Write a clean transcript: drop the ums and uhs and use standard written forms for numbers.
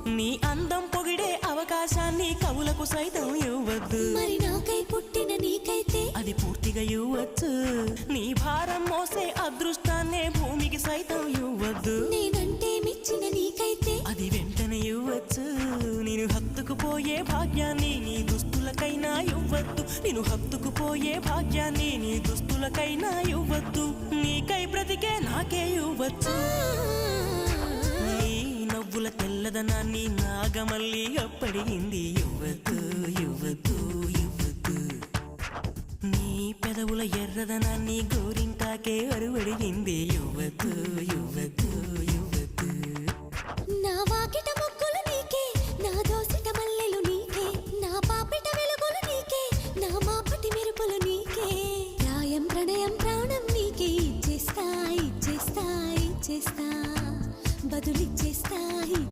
నీ అందం పొగిడే అవకాశాన్ని కవులకు సైతం ఇవ్వద్దు. మరి నాకై పుట్టిన నీకైతే అది పూర్తిగా ఇవ్వచ్చు. నీ భారం మోసే అదృష్టాన్నే భూమికి సైతం ఇవ్వద్దు. నేనంటే మెచ్చిన నీకైతే అది వెంటనే ఇవ్వచ్చు. నేను హత్తుకుపోయే భాగ్యాన్ని నీ దుస్తులకైనా ఇవ్వద్దు. నేను హత్తుకుపోయే భాగ్యాన్ని నీ దుస్తులకైనా ఇవ్వద్దు. నీకై బ్రతికే నాకే ఇవ్వచ్చు. నీ నవ్వుల తెల్లదనాన్ని నాగమల్లి అప్పడిగింది. ఇవ్వద్దు ఇవ్వద్దు ఇవ్వద్దు. నీ పెదవుల ఎర్రదనాన్ని గోరింటాకే అరువడిగింది. ఇవ్వద్దు ఇవ్వద్దు ఇవ్వద్దు. నా వాకిట మొక్కులు నీకే, నా దోసిట మల్లెలు నీకే, నా పాపిట వెలుగులు నీకే, నా మాపటి మెరుపులు నీకే. ప్రాయం ప్రణయం ప్రాణం నీకే ఇచ్చేస్తా ఇచ్చేస్తా ఇచ్చేస్తా బదులిచ్చేస్తా.